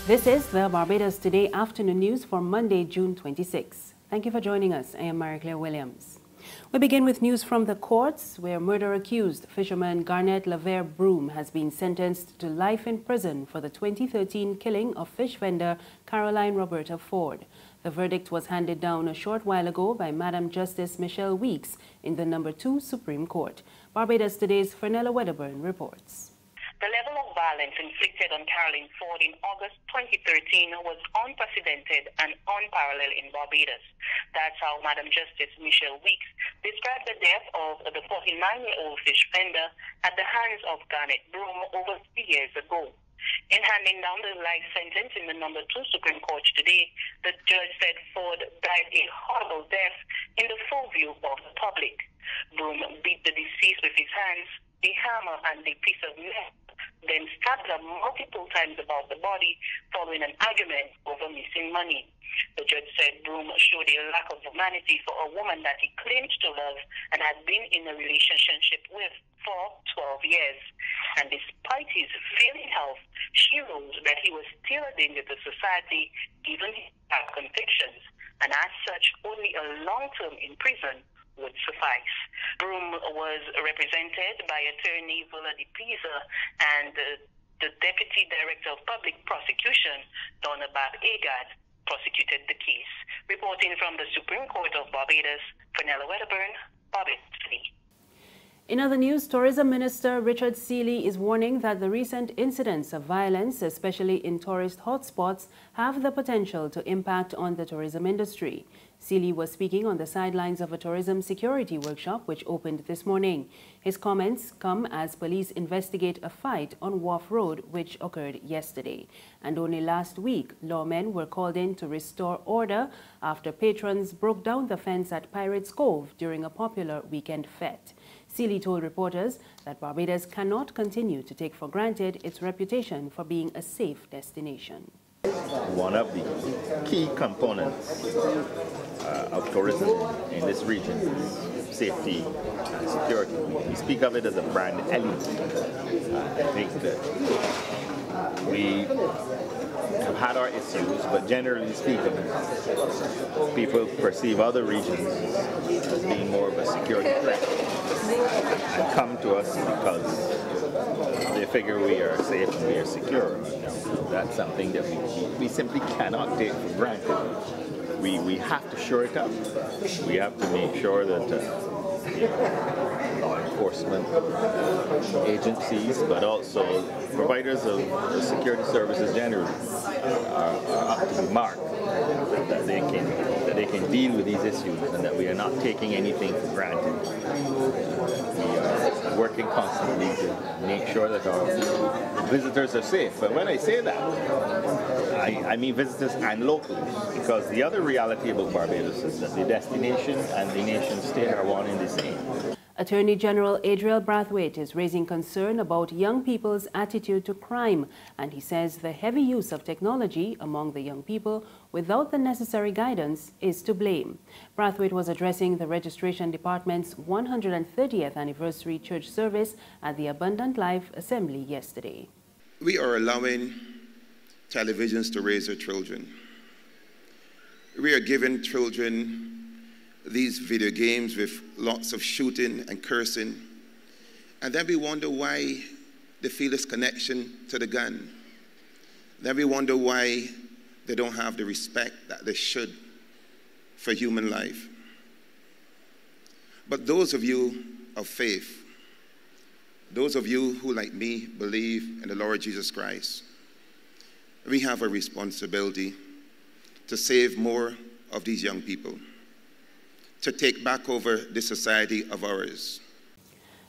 This is the Barbados Today afternoon news for Monday, June 26. Thank you for joining us. I am Marie-Claire Williams. We begin with news from the courts, where murder-accused Fisherman Garnett Levere Brome has been sentenced to life in prison for the 2013 killing of fish vendor Caroline Forde. The verdict was handed down a short while ago by Madam Justice Michelle Weeks in the No. 2 Supreme Court. Barbados Today's Fernella Wedderburn reports. The level of violence inflicted on Caroline Forde in August 2013 was unprecedented and unparalleled in Barbados. That's how Madam Justice Michelle Weeks described the death of the 49-year-old fish vendor at the hands of Garnett Brome over 3 years ago. In handing down the life sentence in the No. 2 Supreme Court today, the judge said Forde died a horrible death in the full view of the public. Brome beat the deceased with his hands, a hammer and a piece of metal, then stabbed her multiple times about the body following an argument over missing money. The judge said Brome showed a lack of humanity for a woman that he claimed to love and had been in a relationship with for 12 years. And despite his failing health, she ruled that he was still a danger to society given his past convictions, and as such, only a long term in prison would suffice. Brome was represented by attorney Villa de Pisa and the Deputy Director of Public Prosecution, Donna Agad, prosecuted the case. Reporting from the Supreme Court of Barbados, Fernella Wedderburn, Barbados Today. In other news, Tourism Minister Richard Seeley is warning that the recent incidents of violence, especially in tourist hotspots, have the potential to impact on the tourism industry. Seeley was speaking on the sidelines of a tourism security workshop which opened this morning. His comments come as police investigate a fight on Wharf Road which occurred yesterday. And only last week, lawmen were called in to restore order after patrons broke down the fence at Pirates Cove during a popular weekend fete. Seeley told reporters that Barbados cannot continue to take for granted its reputation for being a safe destination. One of the key components of tourism in this region is safety and security. We speak of it as a brand element. I think that we have had our issues, but generally speaking, people perceive other regions as being more of a security threat and come to us because they figure we are safe and we are secure. That's something that we simply cannot take for granted. We have to shore it up. We have to make sure that law enforcement agencies, but also providers of security services generally are up to the mark, that they can deal with these issues and that we are not taking anything for granted. We are working constantly to make sure that our visitors are safe. But when I say that, I mean visitors and locals, because the other reality about Barbados is that the destination and the nation state are one and the same. Attorney General Adriel Brathwaite is raising concern about young people's attitude to crime, and he says the heavy use of technology among the young people without the necessary guidance is to blame. Brathwaite was addressing the Registration Department's 130th anniversary church service at the Abundant Life Assembly yesterday. We are allowing televisions to raise our children. We are giving children these video games with lots of shooting and cursing, and then we wonder why they feel this connection to the gun. Then we wonder why they don't have the respect that they should for human life. But those of you of faith, those of you who, like me, believe in the Lord Jesus Christ, we have a responsibility to save more of these young people, to take back over this society of ours.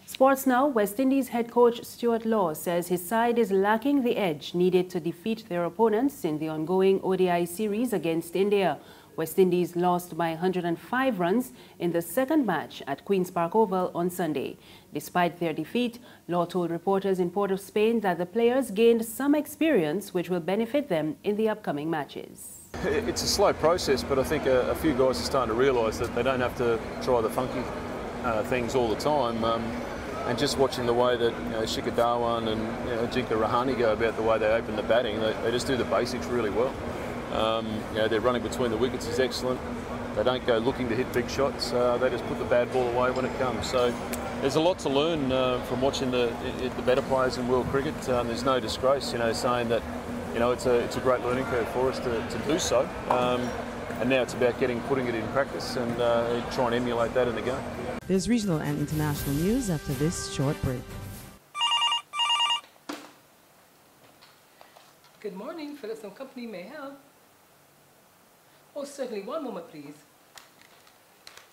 Sports now, West Indies head coach Stuart Law says his side is lacking the edge needed to defeat their opponents in the ongoing ODI series against India. West Indies lost by 105 runs in the second match at Queen's Park Oval on Sunday. Despite their defeat, Law told reporters in Port of Spain that the players gained some experience which will benefit them in the upcoming matches. It's a slow process, but I think a few guys are starting to realise that they don't have to try the funky things all the time. And just watching the way that Shikadawan and Jinka Rahani go about the way they open the batting, they just do the basics really well. Their running between the wickets is excellent. They don't go looking to hit big shots. They just put the bad ball away when it comes. So there's a lot to learn from watching the better players in world cricket. There's no disgrace, saying that it's a great learning curve for us to do so. And now it's about putting it in practice and try and emulate that in the game. There's regional and international news after this short break. Good morning, Phillips & Company, may I help? Oh, certainly. One moment, please.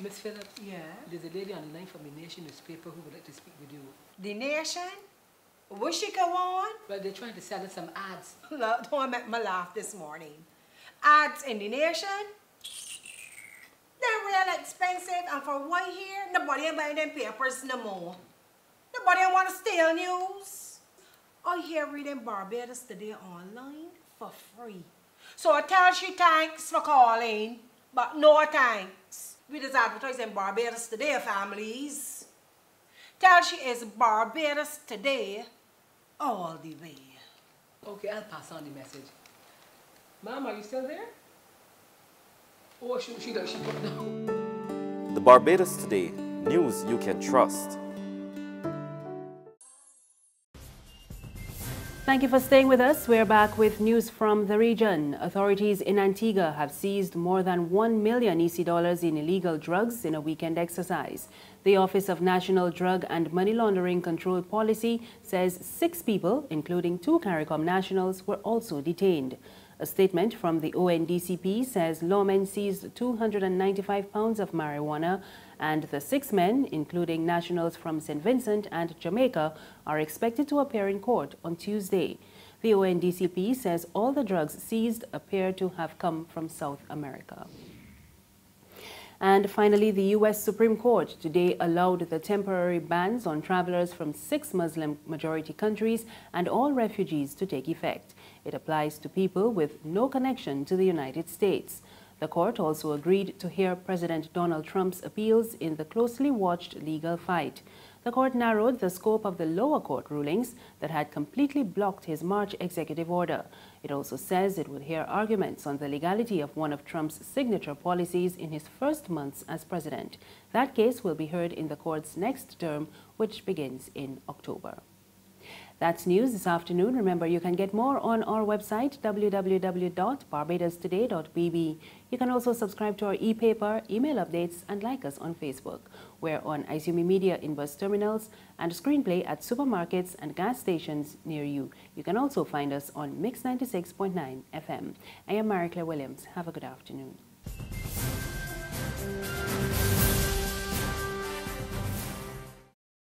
Miss Phillips? Yeah? There's a lady on the line from the Nation newspaper who would like to speak with you. The Nation? Will she go on? Well, they're trying to sell us some ads. Look, don't make me laugh this morning. Ads in the Nation? They're real expensive, and for what here, nobody ain't buying them papers no more. Nobody want to steal news. I hear reading Barbados Today online for free. So I tell she thanks for calling, but no thanks. We just advertising Barbados Today, families. Tell she is Barbados Today all the way. Okay, I'll pass on the message. Mom, are you still there? Oh, she put it down. The Barbados Today, news you can trust. Thank you for staying with us. We're back with news from the region. Authorities in Antigua have seized more than 1 million EC dollars in illegal drugs in a weekend exercise. The Office of National Drug and Money Laundering Control Policy says 6 people, including 2 CARICOM nationals, were also detained. A statement from the ONDCP says lawmen seized 295 pounds of marijuana, and the 6 men, including nationals from St. Vincent and Jamaica, are expected to appear in court on Tuesday. The ONDCP says all the drugs seized appear to have come from South America. And finally, the U.S. Supreme Court today allowed the temporary bans on travelers from 6 Muslim-majority countries and all refugees to take effect. It applies to people with no connection to the United States. The court also agreed to hear President Donald Trump's appeals in the closely watched legal fight. The court narrowed the scope of the lower court rulings that had completely blocked his March executive order. It also says it would hear arguments on the legality of one of Trump's signature policies in his first months as president. That case will be heard in the court's next term, which begins in October. That's news this afternoon. Remember, you can get more on our website, www.barbadostoday.bb. You can also subscribe to our e-paper, email updates, and like us on Facebook. We're on Izumi Media in bus terminals and Screenplay at supermarkets and gas stations near you. You can also find us on Mix 96.9 FM. I am Mary Claire Williams. Have a good afternoon.